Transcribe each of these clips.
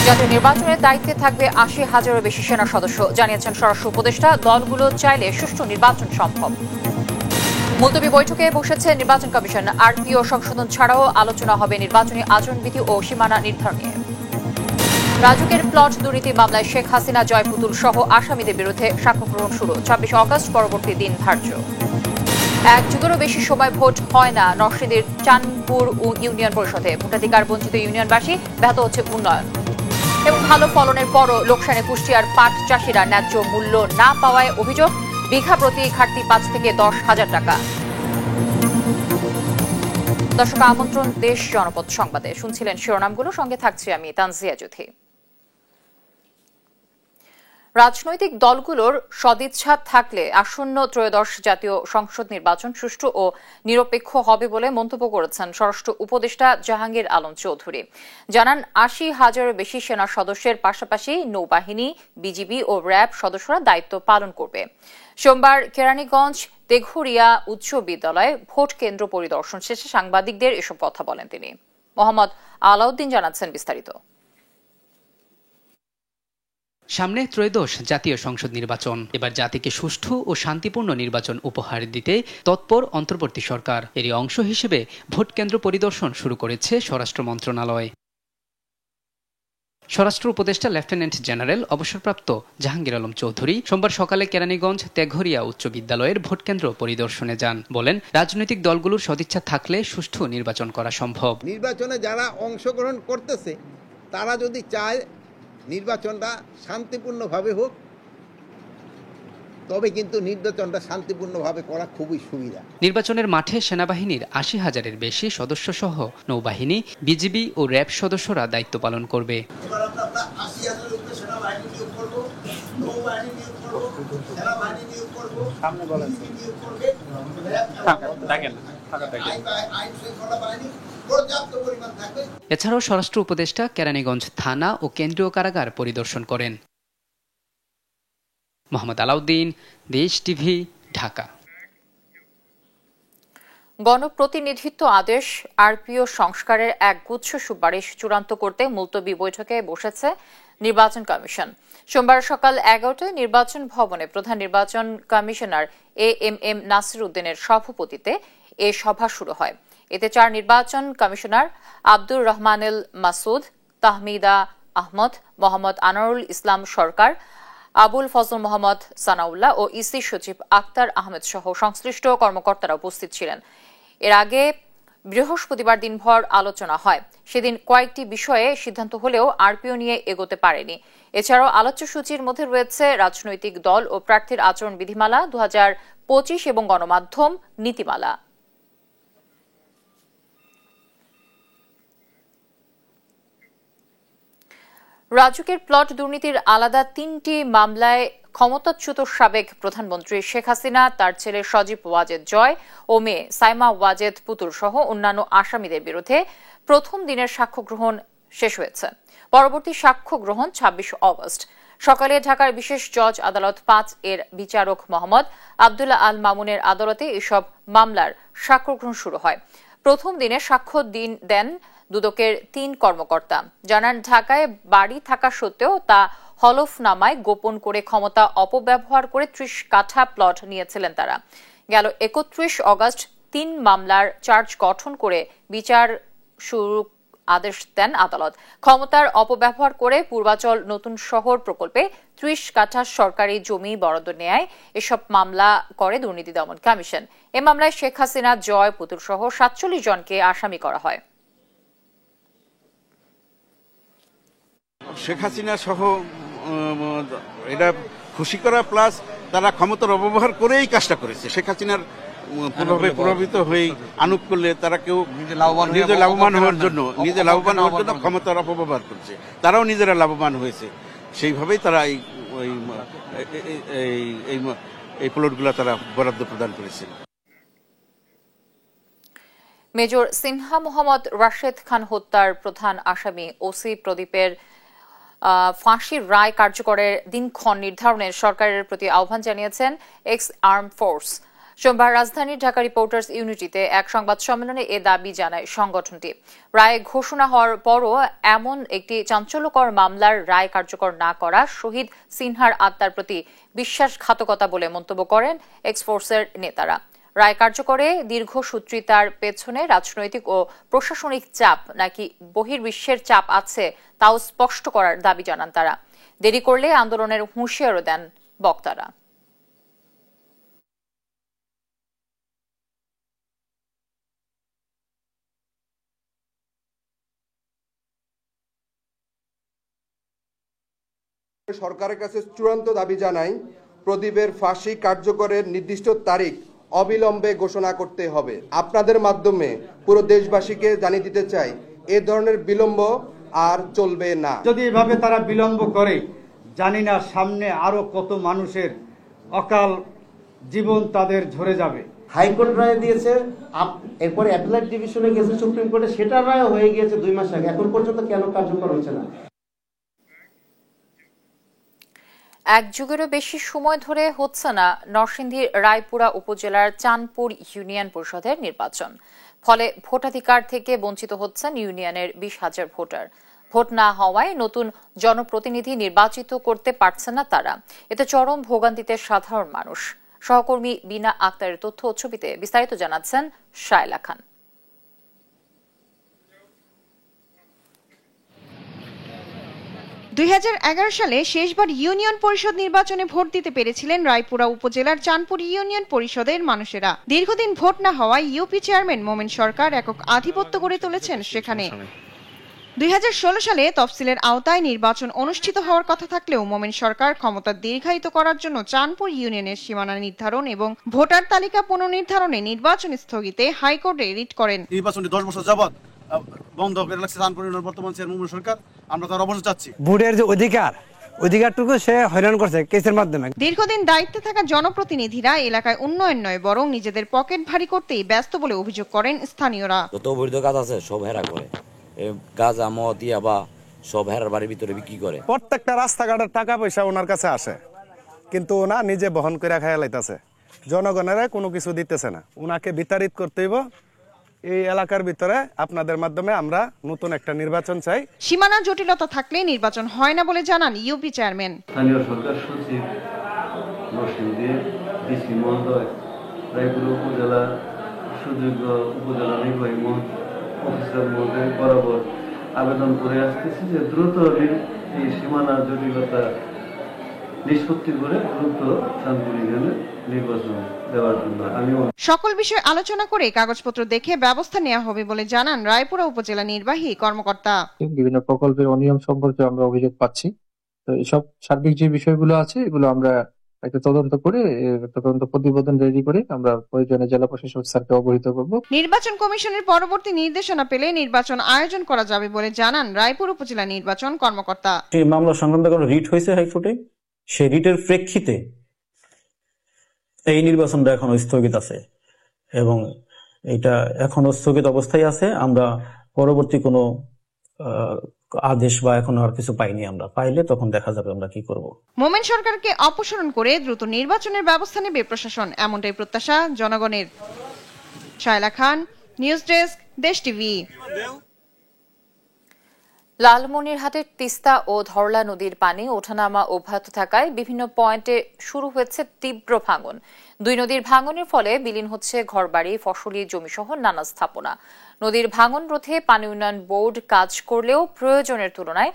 জাতীয় নির্বাচনের দায়িত্বে থাকবে ৮০,০০০-এরও বেশি সেনা সদস্য, জানিয়েছেন স্বরাষ্ট্র উপদেষ্টা। দলগুলো চাইলে সুষ্ঠু নির্বাচন সম্ভব। মুলতবি বৈঠকে বসেছে নির্বাচন কমিশন। আরপিও সংশোধন ছাড়াও আলোচনা হবে নির্বাচনী আচরণবিধি ও সীমানা নির্ধারণ নিয়ে। রাজুকের প্লট দুর্নীতি মামলায় শেখ হাসিনা, জয় পুতুল সহ আসামিদের বিরুদ্ধে সাক্ষ্য গ্রহণ শুরু। ২৬ অগস্ট পরবর্তী দিন ধার্য। এক যুগেরও বেশি সময় ভোট হয় না নরসিংদীর চাঁদপুর ইউনিয়ন পরিষদে। ভোটাধিকার বঞ্চিত ইউনিয়নবাসী, ব্যাহত হচ্ছে উন্নয়ন। এবং ভালো ফলনের পরও লোকসানে কুষ্টিয়ার পাট চাষিরা ন্যায্য মূল্য না পাওয়ায় অভিযোগ। বিঘা প্রতি ঘাটতি ৫ থেকে ১০,০০০ টাকা। দর্শক, আমন্ত্রণ দেশ জনপদ সংবাদে। শুনছিলেন শিরোনামগুলো, সঙ্গে থাকছি আমি তানজিয়া জুথি। রাজনৈতিক দলগুলোর সদিচ্ছা থাকলে আসন্ন ত্রয়োদশ জাতীয় সংসদ নির্বাচন সুষ্ঠু ও নিরপেক্ষ হবে বলে মন্তব্য করেছেন স্বরাষ্ট্র উপদেষ্টা জাহাঙ্গীর আলম চৌধুরী। জানান, ৮০,০০০-এর বেশি সেনা সদস্যের পাশাপাশি নৌবাহিনী, বিজিবি ও র্যাব সদস্যরা দায়িত্ব পালন করবে। সোমবার কেরানীগঞ্জ তেঘরিয়া উচ্চ বিদ্যালয়ে ভোট কেন্দ্র পরিদর্শন শেষে সাংবাদিকদের এসব কথা বলেন তিনি। মোহাম্মদ আলাউদ্দিন জানাচ্ছেন বিস্তারিত। সামনে ত্রয়োদশ জাতীয় সংসদ নির্বাচন। এবার জাতিকে সুষ্ঠু ও শান্তিপূর্ণ নির্বাচন উপহার দিতে তৎপর অন্তর্বর্তী সরকার। এরই অংশ হিসেবে ভোট কেন্দ্র পরিদর্শন শুরু করেছে স্বরাষ্ট্র মন্ত্রণালয়। স্বরাষ্ট্র উপদেষ্টা লেফটেন্যান্ট জেনারেল অবসরপ্রাপ্ত জাহাঙ্গীর আলম চৌধুরী সোমবার সকালে কেরানীগঞ্জ তেঘরিয়া উচ্চ বিদ্যালয়ের ভোট কেন্দ্র পরিদর্শনে যান। বলেন, রাজনৈতিক দলগুলোর সদিচ্ছা থাকলে সুষ্ঠু নির্বাচন করা সম্ভব। নির্বাচনে যারা অংশগ্রহণ করতেছে তারা যদি চায় নির্বাচনটা শান্তিপূর্ণভাবে হোক, তবে কিন্তু নির্বাচনটা শান্তিপূর্ণভাবে করা খুবই সুবিধা। নির্বাচনের মাঠে সেনাবাহিনীর ৮০,০০০-এর বেশি সদস্য সহ নৌবাহিনী, বিজিবি ও র্যাব সদস্যরা দায়িত্ব পালন করবে। এছাড়াও স্বরাষ্ট্র উপদেষ্টা কেরানীগঞ্জ থানা ও কেন্দ্রীয় কারাগার পরিদর্শন করেন। মোহাম্মদ আলাউদ্দিন, দেশ টিভি, ঢাকা। গণপ্রতিনিধিত্ব আদেশ আরপিও সংস্কারের এক গুচ্ছ সুপারিশ চূড়ান্ত করতে মুলতবি বৈঠকে বসেছে নির্বাচন কমিশন। সোমবার সকাল ১১টায় নির্বাচন ভবনে প্রধান নির্বাচন কমিশনার এএমএম নাসির উদ্দিনের সভাপতিত্বে এ সভা শুরু হয়। এতে ৪ নির্বাচন কমিশনার আব্দুর রহমানুল মাসুদ, তাহমিদা আহমদ, মোহাম্মদ আনোয়ারুল ইসলাম সরকার, আবুল ফজল মোহাম্মদ সানাউল্লাহ ও ইসি সচিব আক্তার আহমেদ সহ সংশ্লিষ্ট কর্মকর্তারা উপস্থিত ছিলেন। এর আগে বৃহস্পতিবার দিনভর আলোচনা হয়। সেদিন কয়েকটি বিষয়ে সিদ্ধান্ত হলেও আরপিও নিয়ে এগোতে পারেনি। এছাড়াও আলোচ্য সূচির মধ্যে রয়েছে রাজনৈতিক দল ও প্রার্থীর আচরণ বিধিমালা ২০২৫ এবং গণমাধ্যম নীতিমালা। রাজুকের প্লট দুর্নীতির আলাদা ৩টি মামলায় ক্ষমতাচ্যুত সাবেক প্রধানমন্ত্রী শেখ হাসিনা, তার ছেলে সজীব ওয়াজেদ জয় ও মেয়ে সাইমা ওয়াজেদ পুতুল সহ অন্যান্য আসামিদের বিরুদ্ধে প্রথম দিনের সাক্ষ্য গ্রহণ শেষ হয়েছে। পরবর্তী সাক্ষ্য গ্রহণ ২৬ অগস্ট সকালে ঢাকার বিশেষ জজ আদালত ৫ এর বিচারক মোহাম্মদ আবদুল্লাহ আল মামুনের আদালতে এসব মামলার সাক্ষ্য গ্রহণ শুরু হয়। প্রথম দিনে সাক্ষ্য দেন দুদকের ৩ কর্মকর্তা। জানান, ঢাকায় বাড়ি থাকা সত্ত্বেও তা হলফনামায় গোপন করে ক্ষমতা অপব্যবহার করে ৩০ কাঠা প্লট নিয়েছিলেন তারা। গেল ৩১ অগস্ট ৩ মামলার চার্জ গঠন করে বিচার শুরু আদেশ দেন আদালত। ক্ষমতার অপব্যবহার করে পূর্বাচল নতুন শহর প্রকল্পে ৩০ কাঠা সরকারি জমি বরাদ্দ নেয় এসব মামলা করে দুর্নীতি দমন কমিশন। এ মামলায় শেখ হাসিনা, জয় পুতুল সহ ৪৭ জনকে আসামি করা হয়। শেখ হাসিনা সহ এটা খুশি করা প্লাস তারা ক্ষমতার অপব্যবহার করেই কাজটা করেছে। শেখ হাসিনার প্রভাবিত হয়ে আনুক করলে তারা কেউ নিজে লাভবান হওয়ার জন্য ক্ষমতার অপব্যবহার করছে, তারাও নিজেরা লাভবান হয়েছে। সেইভাবেই তারা এই প্লটগুলো তারা বরাদ্দ প্রদান করেছে। মেজর সিনহা মোহাম্মদ রাশেদ খান হত্যার প্রধান আসামি ওসি প্রদীপের ফাঁসির রায় কার্যকরের দিনক্ষণ নির্ধারণের সরকারের প্রতি আহ্বান জানিয়েছেন এক্স আর্ম ফোর্স। সোমবার রাজধানীর ঢাকা রিপোর্টার্স ইউনিটিতে এক সংবাদ সম্মেলনে এ দাবি জানায় সংগঠনটি। রায় ঘোষণা হওয়ার পরও এমন একটি চাঞ্চল্যকর মামলার রায় কার্যকর না করা শহীদ সিনহার আত্মার প্রতি বিশ্বাসঘাতকতা বলে মন্তব্য করেন এক্সফোর্সের নেতারা। রায় কার্যকরে দীর্ঘসূত্রিতার পেছনে রাজনৈতিক ও প্রশাসনিক চাপ নাকি বহির্বিশ্বের চাপ আছে তাও স্পষ্ট করার দাবি জানান তারা। দেরি করলে আন্দোলনের হুঁশিয়ারও দেন বক্তারা। সরকারের কাছে চূড়ান্ত দাবি জানাই, প্রদীপের ফাঁসি কার্যকরের নির্দিষ্ট তারিখ অবিলম্বে ঘোষণা করতে হবে। আপনাদের মাধ্যমে পুরো দেশবাসীকে জানিয়ে দিতে চাই, এ ধরনের বিলম্ব আর চলবে না। যদি এভাবে তারা বিলম্ব করে, জানি না সামনে আরো কত মানুষের অকাল জীবন তাদের ঝরে যাবে। হাইকোর্ট রায় দিয়েছে, এরপরে অ্যাপিলেট ডিভিশনে গেছে সুপ্রিম কোর্টে, সেটার রায় হয়ে গিয়েছে 2 মাস আগে, এখন পর্যন্ত কেন কার্যকর হচ্ছে না? এক যুগেরও বেশি সময় ধরে হচ্ছে না নরসিংদীর রায়পুরা উপজেলার চাঁদপুর ইউনিয়ন পরিষদের নির্বাচন। ফলে ভোটাধিকার থেকে বঞ্চিত হচ্ছেন ইউনিয়নের 20,000 ভোটার। ভোট না হওয়ায় নতুন জনপ্রতিনিধি নির্বাচিত করতে পারছে না তারা। এতে চরম ভোগান্তিতে সাধারণ মানুষ। সহকর্মী বিনা আক্তারের তথ্য ও ছবিতে বিস্তারিত জানাচ্ছেন শায়লা খান। 2011 সালে শেষবার ইউনিয়ন পরিষদ নির্বাচনে ভোট দিতে পেরেছিলেন রায়পুরা উপজেলার চাঁদপুর ইউনিয়ন পরিষদের মানুষেরা। দীর্ঘদিন ভোট না হওয়ায় ইউপি চেয়ারম্যান মোমেন সরকার একক আধিপত্য গড়ে তুলেছেন সেখানে। 2016 সালে তফসিলের আওতায় নির্বাচন অনুষ্ঠিত হওয়ার কথা থাকলেও মোমেন সরকার ক্ষমতা দীর্ঘায়িত করার জন্য চাঁদপুর ইউনিয়নের সীমানা নির্ধারণ এবং ভোটার তালিকা পুনর্নির্ধারণে নির্বাচন স্থগিতে হাইকোর্টে রিট করেন। নির্বাচনটি 10 বছর যাবত বন্ধ করে রাখছে চাঁদপুর ইউনিয়নের বর্তমান চেয়ারম্যান মোমেন সরকার। আমরা তার অবশ্য চাচ্ছি ভোটের যে অধিকারটুকু সে হয়রান করছে কেসের মাধ্যমে। দীর্ঘদিন দায়িত্বে থাকা জনপ্রতিনিধিরা এলাকায় উন্নয়ন নয় বরং নিজেদের পকেট ভারী করতেই ব্যস্ত বলে অভিযোগ করেন স্থানীয়রা। যত অবৈধ কাজ আছে সব হেরা করে, গাঁজা মদ ইয়াবা সব হেরার বাড়ির ভিতরে বিক্রি করে। প্রত্যেকটা রাস্তাঘাটের টাকা পয়সা ওনার কাছে আসে, কিন্তু ওনা নিজে বহন করে খাইয়া লাইতেছে, জনগণের কোনো কিছু দিতেছে না। ওনাকে বিতাড়িত করতে হইব। এই এলাকার ভিতরে আপনাদের মাধ্যমে আমরা নতুন একটা নির্বাচন চাই। সীমানা জটিলতা থাকলে নির্বাচন হয় না বলে জানান ইউপি চেয়ারম্যান। স্থানীয় সরকার সচিব নরসিংদী ডিসি মহোদয় রায়পুরা উপজেলা সুযোগ্য উপজেলা নির্বাহী অফিসার মহোদয় বরাবর আবেদন করে আসতেছি যে দ্রুত এই সীমানা জটিলতা নিষ্পত্তি করে দ্রুত শান্তির নির্বাচন দেওয়ার জন্য সকল বিষয় আলোচনা করে কাগজপত্র দেখে ব্যবস্থা নেওয়া হবে বলে জানান রায়পুরা উপজেলা নির্বাহী কর্মকর্তা। বিভিন্ন প্রকল্পের অনিয়ম সম্পর্কে আমরা অভিযোগ পাচ্ছি, তো এইসব সার্বিক যে বিষয়গুলো আছে এগুলো আমরা একটা তদন্ত করে তদন্ত প্রতিবেদন রেডি করে আমরা প্রয়োজনে জেলা প্রশাসক স্যারকে অবহিত করব। নির্বাচন কমিশনের পরবর্তী নির্দেশনা পেলে নির্বাচন আয়োজন করা যাবে বলে জানান রায়পুর উপজেলা নির্বাচন কর্মকর্তা। এই মামলা সংক্রান্ত কোনো রিট হয়েছে হাইকোর্টে, সেই রিটের প্রেক্ষিতে এই নির্বাচনটা এখনো স্থগিত আছে এবং এটা এখনো স্থগিত অবস্থায় আছে। আমরা পরবর্তী কোনো আদেশ বা এখনো আর কিছু পাইনি, আমরা পাইলে তখন দেখা যাবে আমরা কি করব। মোমেন সরকারকে অপসারণ করে দ্রুত নির্বাচনের ব্যবস্থা নেবে প্রশাসন, এমনটাই প্রত্যাশা জনগণের। শায়লা খান, নিউজ ডেস্ক, দেশ টিভি। লালমনিরহাটের তিস্তা ও ধরলা নদীর পানি ওঠানামা অব্যাহত থাকায় বিভিন্ন পয়েন্টে শুরু হয়েছে তীব্র ভাঙন। দুই নদীর ভাঙনের ফলে বিলীন হচ্ছে ঘরবাড়ি, ফসলি জমিসহ নানা স্থাপনা। নদীর ভাঙন রোধে পানি উন্নয়ন বোর্ড কাজ করলেও প্রয়োজনের তুলনায়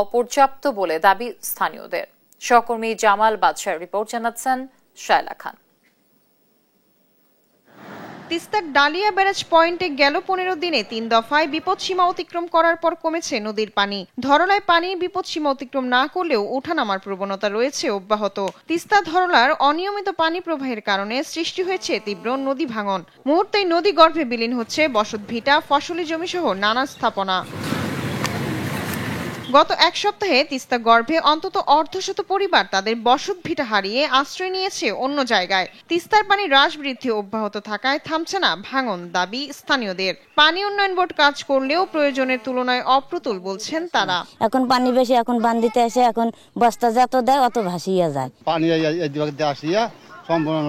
অপর্যাপ্ত বলে দাবি স্থানীয়দের। সহকর্মী জামাল বাদশার রিপোর্ট জানাচ্ছেন শায়লা খান। তিস্তার ডালিয়া ব্যারাজ পয়েন্টে গেল 15 দিনে 3 দফায় বিপদসীমা অতিক্রম করার পর কমেছে নদীর পানি। ধরলায় পানি বিপদসীমা অতিক্রম না করলেও ওঠানামার প্রবণতা রয়েছে অব্যাহত। তিস্তা ধরলার অনিয়মিত পানি প্রবাহের কারণে সৃষ্টি হয়েছে তীব্র নদী ভাঙন। মুহূর্তেই নদী গর্ভে বিলীন হচ্ছে বসতভিটা, ফসলি জমিসহ নানা স্থাপনা। গত এক সপ্তাহে তিস্তা গর্ভে অন্তত অর্ধশত পরিবার তাদের বসতভিটা হারিয়ে আশ্রয় নিয়েছে অন্য জায়গায়। তিস্তার পানি হ্রাস বৃদ্ধি অব্যাহত থাকায় থামছে না ভাঙন দাবি স্থানীয়দের। পানি উন্নয়ন বোর্ড কাজ করলেও প্রয়োজনের তুলনায় অপ্রতুল বলছেন তারা। এখন পানি বেশি, এখন বান্দিতে আসে, এখন বস্তা যত দেয় অত ভাসিয়া যায়। পানি আসিয়া সম্পূর্ণ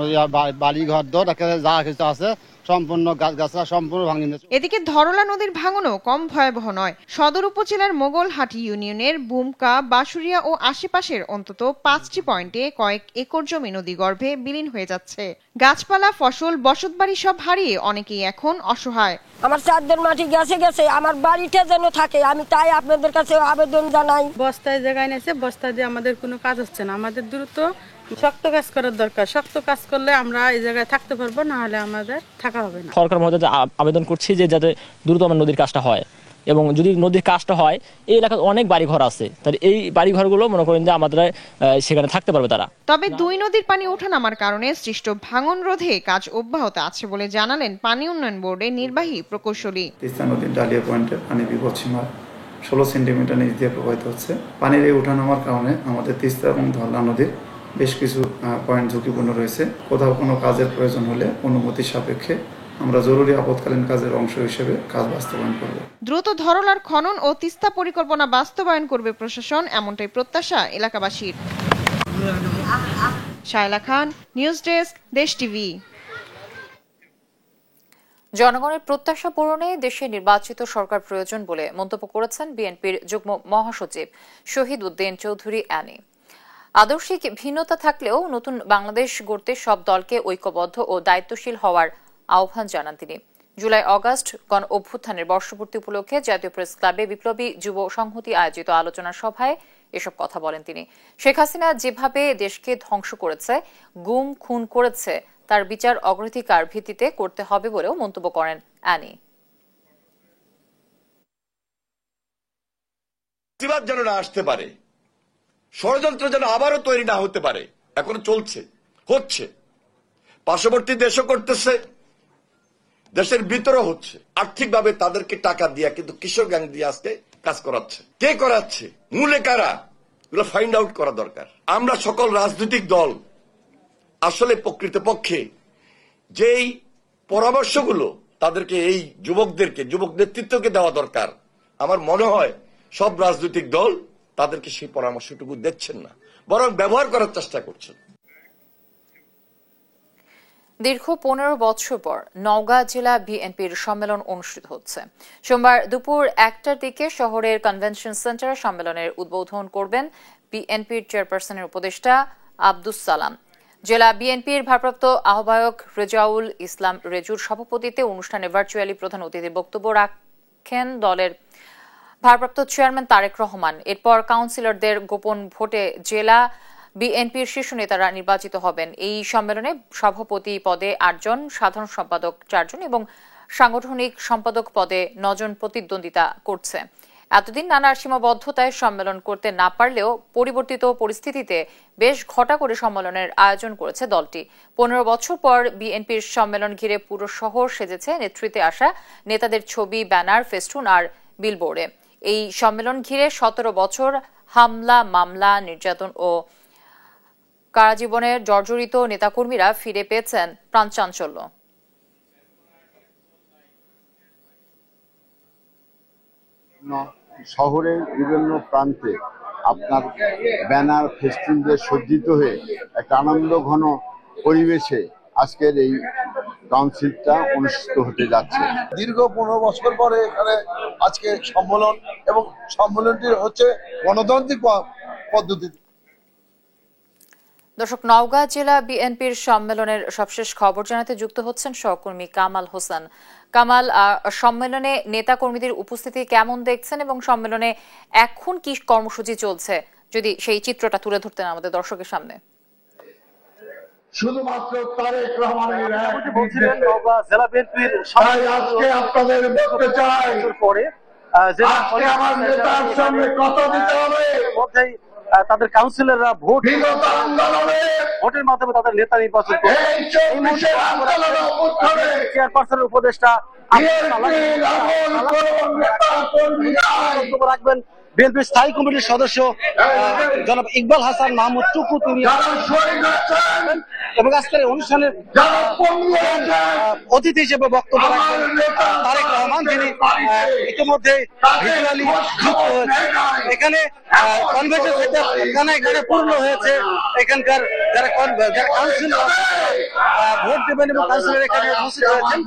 বাড়ি ঘর দর যা কিছু আছে সম্পূর্ণ গাছগাছরা সম্পূর্ণ ভাঙিয়ে দিয়েছে। এদিকে ধরলা নদীর ভাঙনও কম ভয়াবহ নয়। সদর উপজেলার মোগলহাটি ইউনিয়নের বুমকা, বাঁশুরিয়া ও আশেপাশের অন্তত 5টি পয়েন্টে কয়েক একর জমি নদীগর্ভে বিলীন হয়ে যাচ্ছে। গাছপালা, ফসল, বসতবাড়ি সব হারিয়ে অনেকেই এখন অসহায়। আমার চারদের মাটি গেছে, আমার বাড়িতে যেন থাকে, আমি তাই আপনাদের কাছে আবেদন জানাই। বস্তায় জায়গায় নিয়েছে, বস্তা দিয়ে আমাদের কোনো কাজ হচ্ছে না। আমাদের দ্রুত শক্ত কাজ করার দরকার। শক্ত কাজ করলে আমরা এই জায়গায় থাকতে পারবো, না হলে আমাদের থাকা হবে না। সরকার মহোদয় আবেদন করছি যে যাতে দ্রুত আমার নদীর কাজটা হয়, এবং যদি নদীর কাজটা হয় এই এলাকায় অনেক বাড়িঘর আছে, তাহলে এই বাড়িঘরগুলো মনে করেন যে আমাদের সেখানে থাকতে পারবে তারা। তবে দুই নদীর পানি ওঠানামার কারণে সৃষ্ট ভাঙন রোধে কাজ অব্যাহত আছে বলে জানালেন পানি উন্নয়ন বোর্ডের নির্বাহী প্রকৌশলী। তিস্তা নদীর ডালিয়া পয়েন্টের পানি বিপদসীমার 16 সেন্টিমিটার নিচ দিয়ে প্রবাহিত হচ্ছে। পানির এই ওঠানামার কারণে আমাদের তিস্তা এবং ধরলা নদীর বেশ কিছু পয়েন্ট ঝুঁকিপূর্ণ রয়েছে। কোথাও কোনো কাজের প্রয়োজন হলে অনুমতি সাপেক্ষে আমরা জরুরি আপৎকালীন কাজের অংশ হিসেবে কাজ বাস্তবায়ন করব। দ্রুত ধরলার খনন ও তিস্তা পরিকল্পনা বাস্তবায়ন করবে প্রশাসন, এমনটাই প্রত্যাশা এলাকাবাসীর। শায়লা খান, নিউজ ডেস্ক, দেশ টিভি। জনগণের প্রত্যাশা পূরণে দেশে নির্বাচিত সরকার প্রয়োজন বলে মন্তব্য করেছেন বিএনপির যুগ্ম মহাসচিব শহীদ উদ্দিন চৌধুরী অ্যানি। আদর্শিক ভিন্নতা থাকলেও নতুন বাংলাদেশ গড়তে সব দলকে ঐক্যবদ্ধ ও দায়িত্বশীল হওয়ার আহ্বান জানান তিনি। জুলাই অগাস্ট গণ অভ্যুত্থানের বর্ষপূর্তি উপলক্ষে জাতীয় প্রেস ক্লাবে বিপ্লবী যুব সংহতি আয়োজিত আলোচনা সভায় এসব কথা বলেন তিনি। শেখ হাসিনা যেভাবে দেশকে ধ্বংস করেছে, গুম খুন করেছে, তার বিচার অগ্রাধিকার ভিত্তিতে করতে হবে বলেও মন্তব্য করেন অ্যানি। যেন না আসতে পারে, ষড়যন্ত্র যেন আবারও তৈরি না হতে পারে, এখন চলছে, হচ্ছে, পার্শ্ববর্তী দেশও করতেছে, দেশের ভিতরও হচ্ছে। আর্থিকভাবে তাদেরকে টাকা দিয়া কিন্তু কিশোর গ্যাং দিয়ে আজকে কাজ করাচ্ছে। কে করাচ্ছে, মূলে কারা, এগুলো ফাইন্ড আউট করা দরকার। আমরা সকল রাজনৈতিক দল আসলে প্রকৃতপক্ষে যেই পরামর্শগুলো তাদেরকে এই যুবকদেরকে, যুবক নেতৃত্বকে দেওয়া দরকার, আমার মনে হয় সব রাজনৈতিক দল তাদেরকে সেই পরামর্শটুকু দিচ্ছেন না, বরং ব্যবহার করার চেষ্টা করছেন। দীর্ঘ 15 বছর পর নওগাঁ জেলা বিএনপির সম্মেলন অনুষ্ঠিত হচ্ছে। সোমবার দুপুর 1টার দিকে শহরের কনভেনশন সেন্টারে সম্মেলনের উদ্বোধন করবেন বিএনপির চেয়ারপারসনের উপদেষ্টা আব্দুস সালাম। জেলা বিএনপির ভারপ্রাপ্ত আহ্বায়ক রেজাউল ইসলাম রেজুর সভাপতিত্বে অনুষ্ঠানে ভার্চুয়ালি প্রধান অতিথির বক্তব্য রাখেন দলের ভারপ্রাপ্ত চেয়ারম্যান তারেক রহমান। এরপর কাউন্সিলরদের গোপন ভোটে জেলা বিএনপির শীর্ষ নেতারা নির্বাচিত হবেন। এই সম্মেলনে সভাপতি পদে 8 জন, সাধারণ সম্পাদক 4 জন এবং সাংগঠনিক সম্পাদক পদে 9 জন প্রতিদ্বন্দ্বিতা করছে। এতদিন নানা সীমাবদ্ধতায় সম্মেলন করতে না পারলেও পরিবর্তিত পরিস্থিতিতে বেশ ঘটা করে সম্মেলনের আয়োজন করেছে দলটি। 15 বছর পর বিএনপির সম্মেলন ঘিরে পুরো শহর সেজেছে নেতৃত্বে আসা নেতাদের ছবি, ব্যানার, ফেস্টুন আর বিলবোর্ডে। এই সম্মেলন ঘিরে 17 বছর হামলা, মামলা, নির্যাতন ও কারাজীবনের জর্জরিত নেতাকর্মীরা ফিরে পেয়েছেন প্রাণচাঞ্চল্য। শহরের বিভিন্ন প্রান্তে আপনার ব্যানার, ফেস্টুন দিয়ে সজ্জিত হয়ে একটা আনন্দ ঘন পরিবেশে আজকের এই কাউন্সিলটা অনুষ্ঠিত হতে যাচ্ছে। দীর্ঘ 15 বছর পরে এখানে আজকে সম্মেলন, এবং সম্মেলনটি হচ্ছে গণতান্ত্রিক পদ্ধতি। দর্শক, নওগাঁ জেলা বিএনপির সম্মেলনের সবশেষ খবর জানাতে যুক্ত হচ্ছেন সহকর্মী কামাল হোসেন। কামাল, সম্মেলনে নেতা কর্মীদের উপস্থিতি কেমন দেখছেন এবং সম্মেলনে এখন কি কর্মসূচি চলছে, যদি সেই চিত্রটা তুলে ধরতেন আমাদের দর্শকের সামনে। শুধুমাত্র তারেক রহমানের জেলা বিএনপির আজকে আপনাদের বলতে চাই, পরে আমার নেতার সামনে কথা দিতে হবে, মধ্যেই তাদের কাউন্সিলররা ভোটের মাধ্যমে তাদের নেতা নির্বাচন করে। চেয়ারপারসনের উপদেষ্টা বক্তব্য রাখবেন বিএনপির স্থায়ী কমিটির সদস্য জনাব ইকবাল হাসান মাহমুদ টুকু, তিনি এবং আজকের অনুষ্ঠানের অতিথি হিসেবে বক্তব্য রাখবেন তারেক রহমান, যিনি ইতিমধ্যে ভিজুয়ালি যুক্ত হয়েছে। এখানে কনভেনশন সেন্টার এখানে পূর্ণ হয়েছে। এখানকার যারা কাউন্সিলর ভোট দেবেন এবং কাউন্সিলর এখানে উপস্থিত হয়েছেন।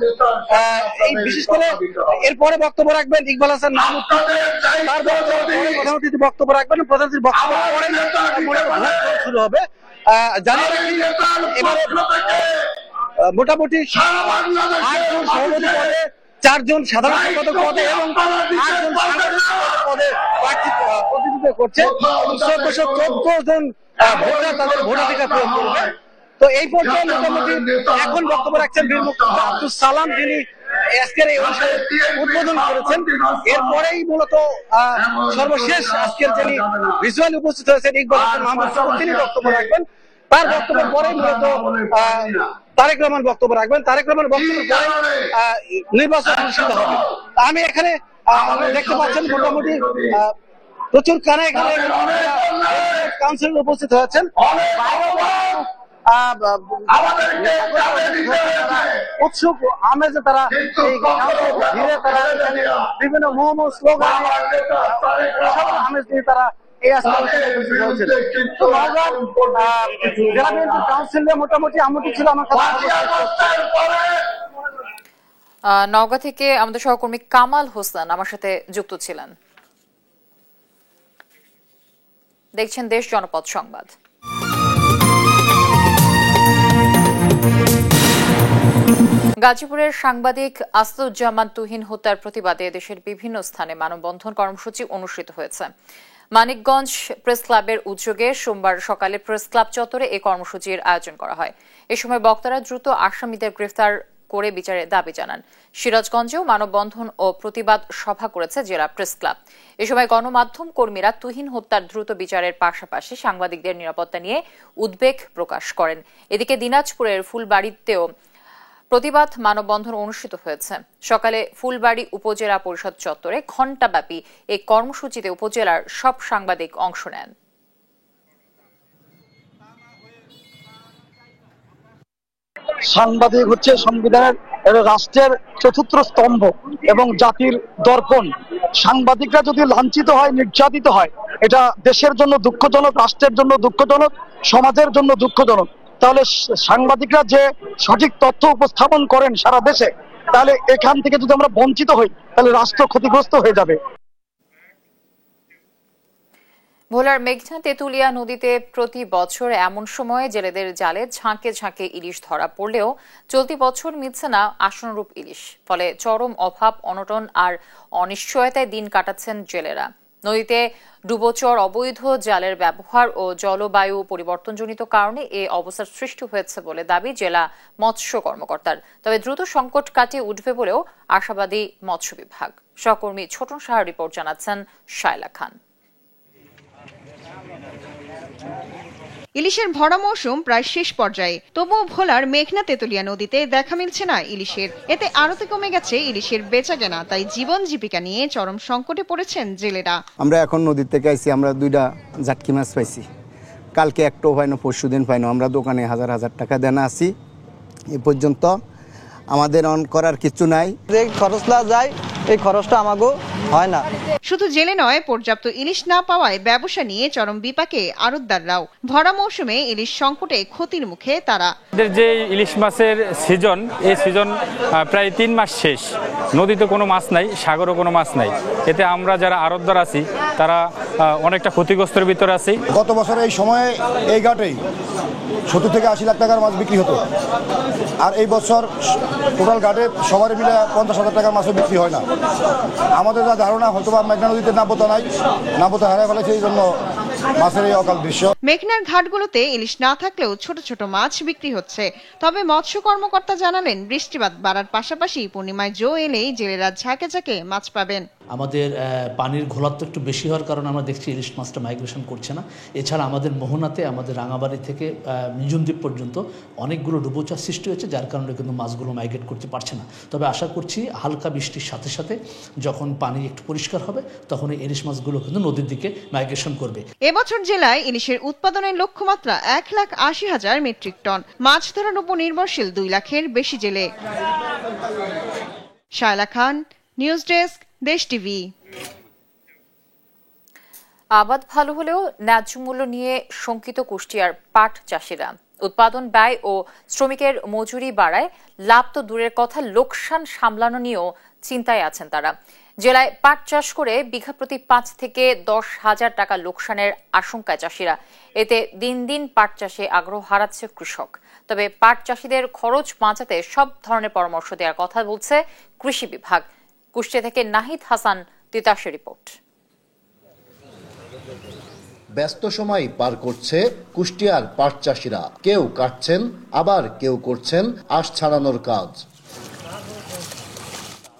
এই বিশেষ করে এরপরে বক্তব্য রাখবেন ইকবাল হাসান মাহমুদ, তার প্রধান অতিথি বক্তব্য রাখবেন। প্রধান অতিথি বক্তব্য শুরু হবে। জানিয়ে রাখি এবারে মোটামুটি 8 জন সভাপতি পদে, 4 জন সাধারণ সম্পাদক পদে এবং 8 জন পদে প্রতিনিধিত্ব করছে। 1414 জন ভোটার তাদের ভোটাধিকার প্রয়োগ করবে। তো এই পর্যায়ে মোটামুটি এখন বক্তব্য রাখছেন বীর মুক্তিযোদ্ধা আব্দুল সালাম, যিনি আজকের এই অনুষ্ঠানে উদ্বোধন করেছেন। এরপরেই মূলত সর্বশেষ আজকের যিনি ভিজুয়ালি উপস্থিত হয়েছেন ইকবাল হাসান মাহমুদ, তিনি বক্তব্য রাখবেন। তার বক্তব্যের পরেই মূলত তারেক রহমান বক্তব্য রাখবেন। তারেক রহমান বক্তব্যের পরে নির্বাচন অনুষ্ঠিত হবে। আমি এখানে দেখতে পাচ্ছেন মোটামুটি প্রচুর কানে এখানে কাউন্সিলর উপস্থিত হয়েছেন। উৎসুক আমেজে তারা ঘিরে তারা বিভিন্ন মোহাম্মদ স্লোগান আমেজ দিয়ে তারা এই মোটামুটি আমন্ত্রণ ছিল আমার কাছে। নওগাঁ থেকে আমাদের সহকর্মী কামাল হোসেন আমার সাথে যুক্ত ছিলেন। দেখছেন দেশ জনপদ সংবাদ। গাজীপুরের সাংবাদিক আসাদুজ্জামান তুহিন হত্যার প্রতিবাদে দেশের বিভিন্ন স্থানে মানববন্ধন কর্মসূচি অনুষ্ঠিত হয়েছে। মানিকগঞ্জ প্রেস ক্লাবের উদ্যোগে সোমবার সকালে প্রেস ক্লাব চত্বরে এই কর্মসূচির আয়োজন করা হয়। এ সময় বক্তারা দ্রুত আসামিদের গ্রেফতার করে বিচারের দাবি জানান। সিরাজগঞ্জেও মানববন্ধন ও প্রতিবাদ সভা করেছে জেলা প্রেস ক্লাব। এ সময় গণমাধ্যম কর্মীরা তুহিন হত্যার দ্রুত বিচারের পাশাপাশি সাংবাদিকদের নিরাপত্তা নিয়ে উদ্বেগ প্রকাশ করেন। এদিকে দিনাজপুরের ফুলবাড়িতেও প্রতিবাদ মানববন্ধন অনুষ্ঠিত হয়েছে। সকালে ফুলবাড়ি উপজেলা পরিষদ চত্বরে ঘণ্টাব্যাপী এই কর্মসূচিতে উপজেলার সব সাংবাদিক অংশ নেন। সাংবাদিক হচ্ছে সংবিধানের রাষ্ট্রের চতুর্থ স্তম্ভ এবং জাতির দর্পণ। সাংবাদিকরা যদি লাঞ্ছিত হয়, নির্যাতিত হয়, এটা দেশের জন্য দুঃখজনক, রাষ্ট্রের জন্য দুঃখজনক, সমাজের জন্য দুঃখজনক। তাহলে সাংবাদিকরা যে সঠিক তথ্য উপস্থাপন করেন সারা দেশে, তাহলে এখান থেকে যদি আমরা বঞ্চিত হই তাহলে রাষ্ট্র ক্ষতিগ্রস্ত হয়ে যাবে। ভোলার মেঘনা তেঁতুলিয়া নদীতে প্রতি বছর এমন সময়ে জেলেদের জালে ঝাঁকে ঝাঁকে ইলিশ ধরা পড়লেও চলতি বছর মিলছে না আশানুরূপ ইলিশ। ফলে চরম অভাব, অনটন আর অনিশ্চয়তায় দিন কাটাচ্ছেন জেলেরা। নদীতে ডুবোচর, অবৈধ জালের ব্যবহার ও জলবায়ু পরিবর্তনজনিত কারণে এই অবস্থার সৃষ্টি হয়েছে বলে দাবি জেলা মৎস্য কর্মকর্তার। তবে দ্রুত সংকট কাটিয়ে উঠবে বলেও আশাবাদী মৎস্য বিভাগ। সহকর্মী ছোটন সাহার রিপোর্ট জানাচ্ছেন শায়লা খান। ইলিশের ভরা মৌসুম প্রায় শেষ পর্যায়ে, তবুও ভোলার মেঘনা তেঁতুলিয়া নদীতে দেখা মিলছে না ইলিশের। এতে আড়তে কমে গেছে ইলিশের বেচাকেনা, তাই জীবন জীবিকা নিয়ে চরম সংকটে পড়েছেন জেলেরা। আমরা এখন নদীর থেকে আইছি, আমরা 2টা জাটকি মাছ পাইছি, কালকে একটাও পাইনো, পরশু দিন পাইনো। আমরা দোকানে হাজার হাজার টাকা দেনা আছি, এ পর্যন্ত আমাদের অন করার কিছু নাই। যে খরচলা যায় এই খরচটা আমাগো হয় না। শুধু জেলে নয়, পর্যাপ্ত ইলিশ না পাওয়ায় ব্যবসা নিয়ে চরম বিপাকে আড়তদাররাও। ভরা মৌসুমে ইলিশ সংকটে ক্ষতির মুখে তারা। যে ইলিশ মাছের সিজন, এই সিজন প্রায় 3 মাস শেষ। নদীতে কোনো মাছ নাই, সাগরও কোনো মাছ নাই। এতে আমরা যারা আড়তদার আছি তারা অনেকটা ক্ষতিগ্রস্তের ভিতরে আছি। গত বছর এই সময়ে এই ঘাটেই 70 থেকে 80 লাখ টাকার মাছ বিক্রি হতো, আর এই বছর টোটাল ঘাটে সবার মিলে 50,000 টাকার মাছও বিক্রি হয় না। আমাদের যা ধারণা, হয়তো বা মেঘনা নদীতে নাব্যতা নাই, নাব্যতা হারায় ফেলেছে, এই জন্য মাছের এই অকাল দৃশ্য। মেঘনার ঘাটগুলোতে ইলিশ না থাকলেও ছোট ছোট মাছ বিক্রি হচ্ছে। তবে মৎস্য কর্মকর্তা জানালেন, বৃষ্টিপাত বাড়ার পাশাপাশি পূর্ণিমায় জো এলেই জেলেরা ঝাঁকে ঝাঁকে মাছ পাবেন। আমাদের পানির ঘোলাত্ব একটু বেশি হওয়ার কারণে আমরা দেখছি ইলিশ মাছটা মাইগ্রেশন করছে না। এছাড়া আমাদের মোহনাতে, আমাদের রাঙাবাড়ি থেকে মিজনদ্বীপ পর্যন্ত অনেকগুলো ডুবোচর সৃষ্টি হয়েছে, যার কারণে কিন্তু মাছগুলো মাইগ্রেট করতে পারছে না। তবে আশা করছি হালকা বৃষ্টির সাথে সাথে যখন পানি একটু পরিষ্কার হবে তখন এই ইলিশ মাছগুলো কিন্তু নদীর দিকে মাইগ্রেশন করবে। এবছর জেলায় ইলিশের উৎপাদনের লক্ষ্যমাত্রা 1,80,000 মেট্রিক টন। মাছ ধরার উপর নির্ভরশীল 2 লাখের বেশি জেলে। শায়লা খান, নিউজ ডেস্ক, দেশ টিভি। আবাদ ভালো হলেও ন্যায্য মূল্য নিয়ে শঙ্কিত কুষ্টিয়ার পাট চাষিরা। উৎপাদন ব্যয় ও শ্রমিকের মজুরি বাড়ায় লাভ তো দূরের কথা, লোকসান সামলানো নিয়েও চিন্তায় আছেন তারা। জেলায় পাট চাষ করে বিঘা প্রতি 5 থেকে 10,000 টাকা লোকসানের আশঙ্কায় চাষিরা। এতে দিন দিন পাট চাষে আগ্রহ হারাচ্ছে কৃষক। তবে পাট চাষিদের খরচ বাঁচাতে সব ধরনের পরামর্শ দেওয়ার কথা বলছে কৃষি বিভাগ। কুষ্টিয়া থেকে নাহিদ হাসান তিতাসের রিপোর্ট। ব্যস্ত সময় পার করছে কুষ্টিয়ার পাট চাষিরা। কেউ কাটছেন, আবার কেউ করছেন আঁশ ছাড়ানোর কাজ।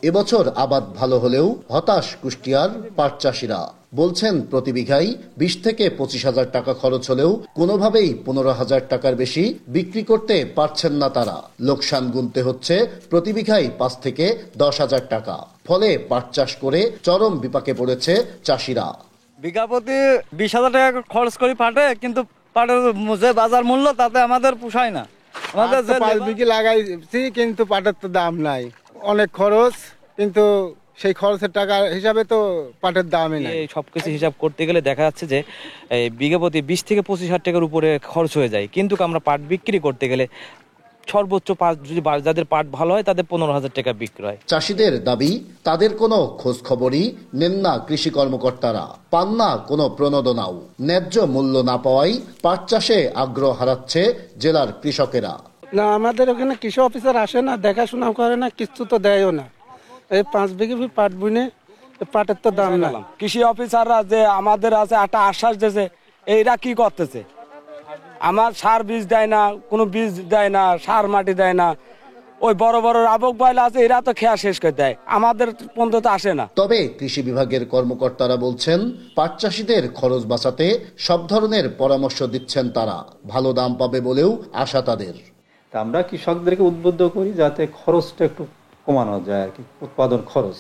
এবছর আবাদ ভালো হলেও হতাশ কুষ্টিয়ার পাট চাষিরা। বলছেন প্রতি বিঘায় 20 থেকে 25,000 টাকা খরচ হলেও কোনোভাবেই 15,000 টাকার বেশি বিক্রি করতে পারছেন না তারা। লোকসান গুনতে হচ্ছে প্রতি বিঘায় 5 থেকে 10,000 টাকা। ফলে পাট চাষ করে চরম বিপাকে পড়েছে চাষিরা। বিঘা প্রতি 20,000 টাকা খরচ করি পাটে, কিন্তু পাটের যে বাজার মূল্য তাতে আমাদের পোষায় না। আমাদের 5 বিঘি লাগাইছি, কিন্তু পাটের তো দাম নাই, অনেক খরচ, কিন্তু সেই খরচের টাকা হিসাবে তো পাটের দামই নাই। এই সবকিছু হিসাব করতে গেলে দেখা যাচ্ছে যে বিঘা প্রতি 20 থেকে 25,000 টাকার উপরে খরচ হয়ে যায়। কিন্তু আমরা পাট বিক্রি করতে গেলে সর্বোচ্চ যদি যাদের পাট ভালো হয় তাদের 15,000 টাকা বিক্রি হয়। চাষিদের দাবি, তাদের কোনো খোঁজ খবরই নেন না কৃষি কর্মকর্তারা, পান না কোনো প্রণোদনাও। ন্যায্য মূল্য না পাওয়ায় পাট চাষে আগ্রহ হারাচ্ছে জেলার কৃষকেরা। না, আমাদের ওখানে কৃষি অফিসার আসে না, দেখাশোনা করে না, কিছু তো দেয়ও না। এই 5 বিঘি পাট বুনে পাটের তো দাম না। কৃষি অফিসাররা যে আমাদের আছে একটা আশ্বাস দিয়েছে, এইরা কি করতেছে? আমার সার বীজ দেয় না, কোনো বীজ দেয় না, সার মাটি দেয় না। ওই বড় বড় আবক বাইলা আছে, এরা তো খেয়া শেষ করে দেয়, আমাদের পর্যন্ত আসে না। তবে কৃষি বিভাগের কর্মকর্তারা বলছেন, পাট চাষিদের খরচ বাঁচাতে সব ধরনের পরামর্শ দিচ্ছেন তারা। ভালো দাম পাবে বলেও আশা তাদের। আমরা কৃষকদেরকে উদ্বুদ্ধ করি যাতে খরচটা একটু কমানো যায় আর কি, উৎপাদন খরচ।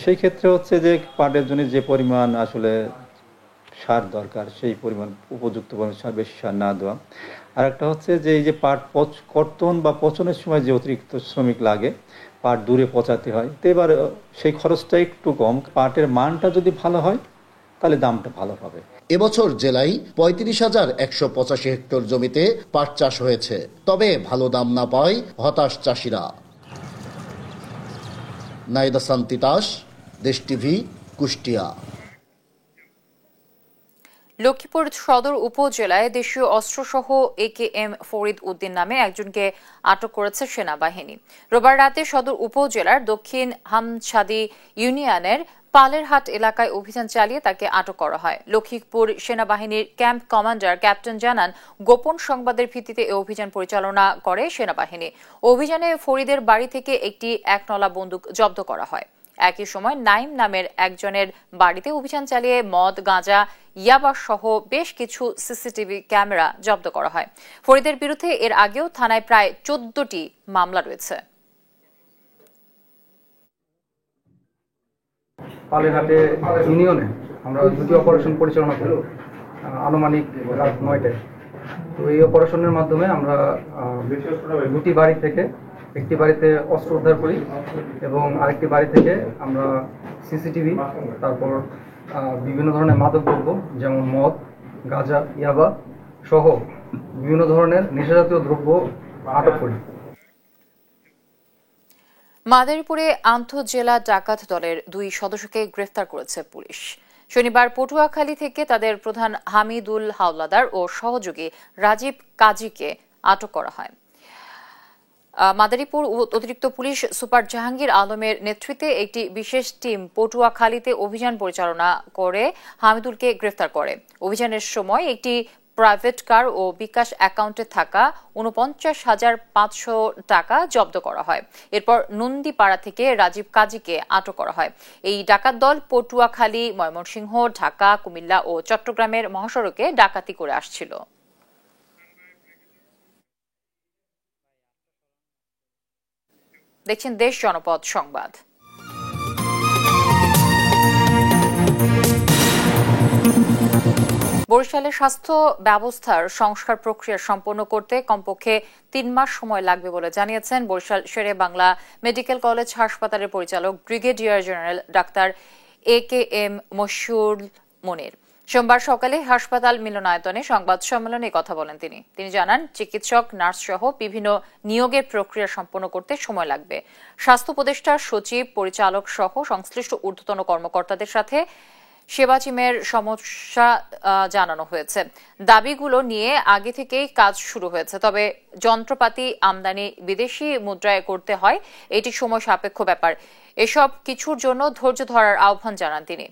সেই ক্ষেত্রে হচ্ছে যে পাটের জন্য যে পরিমাণ আসলে সার দরকার, সেই পরিমাণ উপযুক্ত পরিমাণ সার, বেশি সার না দেওয়া। আর একটা হচ্ছে যে এই যে পাট কর্তন বা পচনের সময় যে অতিরিক্ত শ্রমিক লাগে, পাট দূরে পচাতে হয়, তো এবার সেই খরচটা একটু কম। পাটের মানটা যদি ভালো হয় তাহলে দামটা ভালো হবে। এবছর জেলায় 35,185 হেক্টর জমিতে পাট চাষ হয়েছে। তবে ভালো দাম না পাওয়ায় হতাশ চাষিরা। নাহিদ হাসান তিতাস, দেশ টিভি, কুষ্টিয়া। লক্ষ্মীপুর সদর উপজেলায় দেশীয় অস্ত্রসহ AKM ফরিদ উদ্দিন নামে একজনকে আটক করেছে সেনাবাহিনী। রোববার রাতে সদর উপজেলার দক্ষিণ হামছাদি ইউনিয়নের পালেরহাট এলাকায় অভিযান চালিয়ে তাকে আটক করা হয়। লক্ষ্মীপুর সেনাবাহিনীর ক্যাম্প কমান্ডার ক্যাপ্টেন জানান, গোপন সংবাদের ভিত্তিতে এই অভিযান পরিচালনা করে সেনাবাহিনী। অভিযানে ফরিদের বাড়ি থেকে একটি 1 নলা বন্দুক জব্দ করা হয়। একই সময় নাইম নামের একজনের বাড়িতে অভিযান চালিয়ে মদ, গাঁজা, ইয়াবা সহ বেশ কিছু সিসিটিভি ক্যামেরা জব্দ করা হয়। ফরিদের বিরুদ্ধে এর আগেও থানায় প্রায় 14টি মামলা রয়েছে। পালেরহাটে ইউনিয়নে আমরা দুটি অপারেশন পরিচালনা করি আনুমানিক রাত 9টায়। তো এই অপারেশনের মাধ্যমে আমরা দুটি বাড়ি থেকে, একটি বাড়িতে অস্ত্র উদ্ধার করি এবং আরেকটি বাড়ি থেকে আমরা সিসিটিভি, তারপর বিভিন্ন ধরনের মাদক দ্রব্য যেমন মদ, গাঁজা, ইয়াবা সহ বিভিন্ন ধরনের নেশাজাতীয় দ্রব্য আটক করি। মাদারীপুরে আন্তঃজেলা ডাকাত দলের 2 সদস্যকে গ্রেফতার করেছে পুলিশ। শনিবার পটুয়াখালী থেকে তাদের প্রধান হামিদুল হাওলাদার ও সহযোগী রাজীব কাজীকে আটক করা হয়। মাদারীপুর অতিরিক্ত পুলিশ সুপার জাহাঙ্গীর আলমের নেতৃত্বে একটি বিশেষ টিম পটুয়াখালীতে অভিযান পরিচালনা করে হামিদুলকে গ্রেফতার করে। অভিযানের সময় একটি প্রাইভেট কার ও বিকাশ অ্যাকাউন্টে থাকা ৪৯,৫০০ টাকা জব্দ করা হয়। এরপর নন্দীপাড়া থেকে রাজীব কাজীকে আটক করা হয়। এই ডাকাত দল পটুয়াখালী, ময়মনসিংহ, ঢাকা, কুমিল্লা ও চট্টগ্রামের মহাসড়কে ডাকাতি করে আসছিল। দেখছেন দেশ জনপদ সংবাদ। বরিশালের স্বাস্থ্য ব্যবস্থার সংস্কার প্রক্রিয়া সম্পন্ন করতে কমপক্ষে ৩ মাস সময় লাগবে বলে জানিয়েছেন বরিশাল শেরে বাংলা মেডিকেল কলেজ হাসপাতালের পরিচালক brigadier general doctor AKM Mashiur Monir. সোমবার সকালে হাসপাতাল মিলনায়তনে সংবাদ সম্মেলনে কথা বলেন তিনি জানান, চিকিৎসক, নার্স সহ বিভিন্ন নিয়োগের প্রক্রিয়া সম্পন্ন করতে সময় লাগবে। স্বাস্থ্য উপদেষ্টা, সচিব, পরিচালক সহ সংশ্লিষ্ট ঊর্ধ্বতন কর্মকর্তাদের সাথে সেবাচিমের সমস্যা জানানো হয়েছে। দাবিগুলো নিয়ে আগে থেকেই কাজ শুরু হয়েছে, তবে যন্ত্রপাতি আমদানি বিদেশি মুদ্রায় করতে হয়, এটি সময় সাপেক্ষ ব্যাপার। এসব কিছুর জন্য ধৈর্য ধরার আহ্বান জানান তিনি।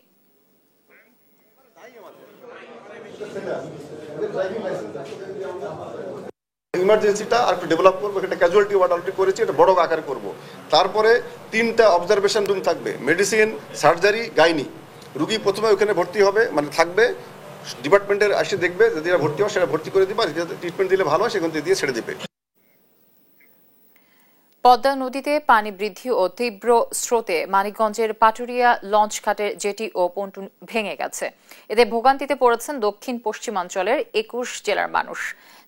ইমার্জেন্সিটা আর একটু ডেভেলপ করবো, এটা ক্যাজুয়ালিটি ওয়ার্ড অলরেডি করেছি, এটা বড় আকারে করব। তারপরে 3টা অবজারভেশন রুম থাকবে, মেডিসিন, সার্জারি, গাইনি। রুগী প্রথমে ওখানে ভর্তি হবে, মানে থাকবে, ডিপার্টমেন্টের আসে দেখবে, যদি ভর্তি হয় সেটা ভর্তি করে দিবে, আর ট্রিটমেন্ট দিলে ভালো হয় সেখান থেকে দিয়ে ছেড়ে দেবে। পদ্মা নদীতে পানি বৃদ্ধি ও তীব্র স্রোতে মানিকগঞ্জের পাটুরিয়া লঞ্চঘাটের জেটি ও পন্টুন ভেঙে গেছে। এতে ভোগান্তিতে পড়েছেন দক্ষিণ পশ্চিমাঞ্চলের 21 জেলার মানুষ।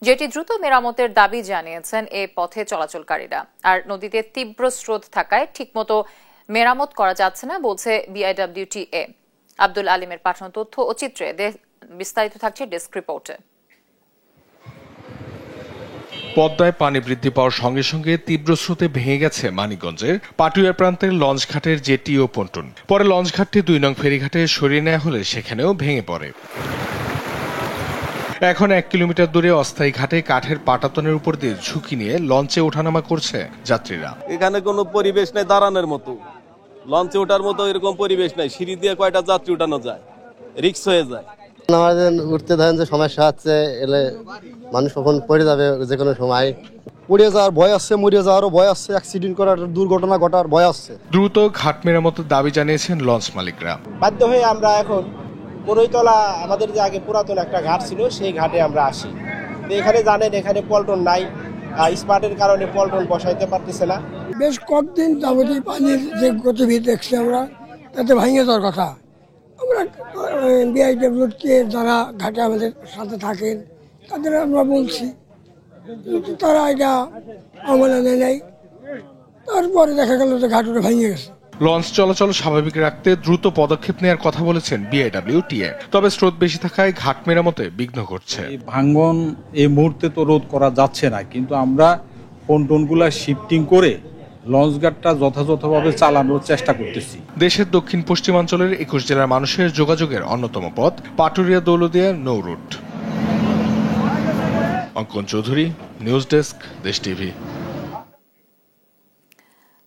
জেটি দ্রুত মেরামতের দাবি জানিয়েছেন এ পথে চলাচলকারীরা। আর নদীতে তীব্র স্রোত থাকায় ঠিকমতো মেরামত করা যাচ্ছে না বলছে BIWTA। আব্দুল আলিমের পাঠানো তথ্য ও চিত্রে বিস্তারিত থাকছে ডেস্ক রিপোর্টে। পদ্মায় পানি বৃদ্ধি পাওয়ার সঙ্গে সঙ্গে তীব্র স্রোতে ভেঙে গেছে মানিকগঞ্জের পাটুরিয়া প্রান্তের লঞ্চঘাটের জেটি ও পন্টুন। পরে লঞ্চঘাটটি 2 নং ফেরিঘাটে সরিয়ে নেওয়া হলে সেখানেও ভেঙে পড়ে। এখন 1 কিলোমিটার দূরে অস্থায়ী ঘাটে কাঠের পাটাতনের উপর দিয়ে ঝুঁকি নিয়ে লঞ্চে ওঠানামা করছে যাত্রীরা। এখানে কোনো পরিবেশ নেই দাঁড়ানোর মতো, লঞ্চে ওঠার মতো এরকম পরিবেশ নাই। সিঁড়ি দিয়ে কয়টা যাত্রী উঠানো যায়, রিস্ক হয়ে যায়। আমাদের উঠতে ধরেন যে সমস্যা হচ্ছে, এলে মানুষ কখন পড়ে যাবে যে কোনো সময়। পড়ে যাওয়ার ভয় আছে, মরে যাওয়ারও ভয় আছে, অ্যাক্সিডেন্ট করার, দুর্ঘটনা ঘটার ভয় আছে। দ্রুত ঘাট মেরামতের দাবি জানিয়েছেন লঞ্চ মালিকরা। বাধ্য হয়ে আমরা এখন বড়ইতলা, আমাদের যে আগে পুরাতন একটা ঘাট ছিল, সেই ঘাটে আমরা আসি। এখানে জানেন এখানে পল্টন নাই, স্পার্টের কারণে পল্টন বসাইতে পারতেছে না। বেশ কয়েকদিন যাবতীয় পানির যে গতিবিধি দেখছি আমরা, তাতে ভেঙে যাওয়ার কথা। আমরা BIWTA যারা ঘাটে আমাদের সাথে থাকেন তাদের আমরা বলছি, তারা এটা আমলে নেয়। তারপরে দেখা গেল যে ঘাটটা ভেঙে গেছে। লঞ্চ চলাচল স্বাভাবিক রাখতে দ্রুত পদক্ষেপ নেওয়ার কথা বলেছেন BIWTA। তবে স্রোত বেশি থাকায় ঘাট মেরামতে বিঘ্ন ঘটছে। ভাঙ্গন এই মুহূর্তে তো রোধ করা যাচ্ছে না, কিন্তু আমরা পন্টনগুলা শিফটিং করে লঞ্চঘাটটা যথাযথভাবে চালানোর চেষ্টা করতেছি। দেশের দক্ষিণ পশ্চিমাঞ্চলের 21 জেলার মানুষের যোগাযোগের অন্যতম পথ পাটুরিয়া দৌলদিয়া নৌ রুট। অঙ্কন চৌধুরী, নিউজ ডেস্ক, দেশ টিভি।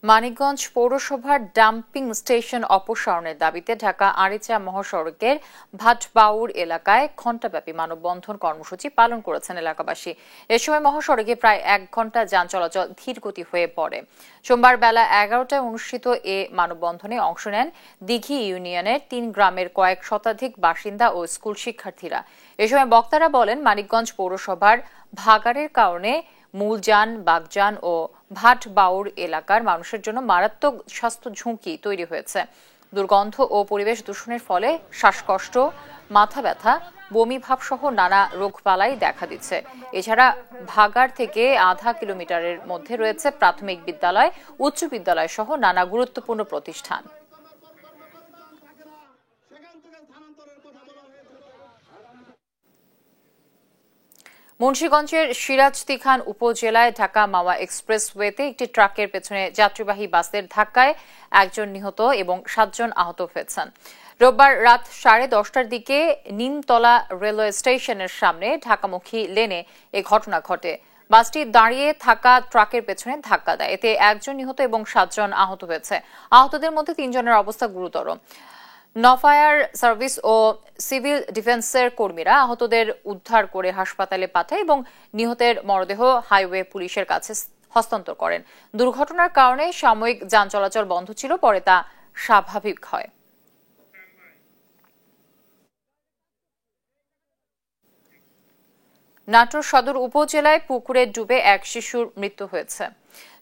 মানিকগঞ্জ পৌরসভার ডাম্পিং স্টেশন অপসারণের দাবিতে ঢাকা আরিচা মহাসড়কের ভাটবাউর এলাকায় ঘণ্টাব্যাপী মানববন্ধন কর্মসূচি পালন করেছেন এলাকাবাসী। এ সময় মহাসড়কে প্রায় 1 ঘণ্টা যান চলাচল ধীরগতি হয়ে পড়ে। সোমবার বেলা 11টায় অনুষ্ঠিত এ মানববন্ধনে অংশ নেন দিঘি ইউনিয়নের 3 গ্রামের কয়েক শতাধিক বাসিন্দা ও স্কুল শিক্ষার্থীরা। এ সময় বক্তারা বলেন, মানিকগঞ্জ পৌরসভার ভাগাড়ের কারণে মূলযান, বাগযান ও ভাটবাউর এলাকার মানুষের জন্য মারাত্মক স্বাস্থ্য ঝুঁকি তৈরি হয়েছে। দুর্গন্ধ ও পরিবেশ দূষণের ফলে শ্বাসকষ্ট, মাথা ব্যথা, বমি ভাব সহ নানা রোগবালাই দেখা দিচ্ছে। এছাড়া ভাগাড় থেকে আধা কিলোমিটারের মধ্যে রয়েছে প্রাথমিক বিদ্যালয়, উচ্চ বিদ্যালয় সহ নানা গুরুত্বপূর্ণ প্রতিষ্ঠান। মুন্সিগঞ্জের সিরাজদিখান উপজেলায় ঢাকা মাওয়া এক্সপ্রেসওয়েতে একটি ট্রাকের পেছনে যাত্রীবাহী বাসের ধাক্কায় 1 জন নিহত এবং 7 জন আহত হয়েছেন। রোববার রাত 10:30টার দিকে নিমতলা রেলওয়ে স্টেশনের সামনে ঢাকামুখী লেনে এ ঘটনা ঘটে। বাসটি দাঁড়িয়ে থাকা ট্রাকের পেছনে ধাক্কা দেয়। এতে 1 জন নিহত এবং 7 জন আহত হয়েছে। আহতদের মধ্যে 3 জনের অবস্থা গুরুতর। নফায়ার সার্ভিস ও সিভিল ডিফেন্সের কর্মীরা আহতদের উদ্ধার করে হাসপাতালে পাঠায় এবং নিহতের মরদেহ হাইওয়ে পুলিশের কাছে হস্তান্তর করেন। দুর্ঘটনার কারণে সাময়িক যান চলাচল বন্ধ ছিল, পরে তা স্বাভাবিক হয়। নাটোর সদর উপজেলায় পুকুরে ডুবে এক শিশুর মৃত্যু হয়েছে।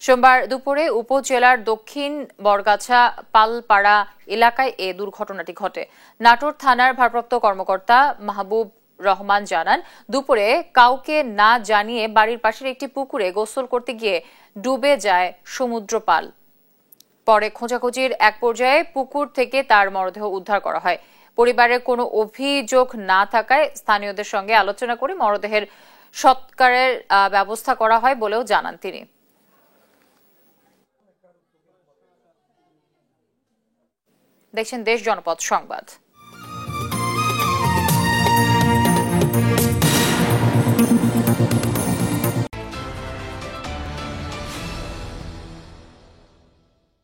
সোমবার দুপুরে উপজেলার দক্ষিণ বরগাছা পালপাড়া এলাকায় এ দুর্ঘটনাটি ঘটে। নাটোর থানার ভারপ্রাপ্ত কর্মকর্তা মাহবুব রহমান জানান, দুপুরে কাউকে না জানিয়ে বাড়ির পাশের একটি পুকুরে গোসল করতে গিয়ে ডুবে যায় সমুদ্র পাল। পরে খোঁজাখুঁজির এক পর্যায়ে পুকুর থেকে তার মরদেহ উদ্ধার করা হয়। পরিবারের কোনো অভিযোগ না থাকায় স্থানীয়দের সঙ্গে আলোচনা করে মরদেহের সৎকারের ব্যবস্থা করা হয় বলেও জানান তিনি। দেখছেন দেশ জনপদ সংবাদ।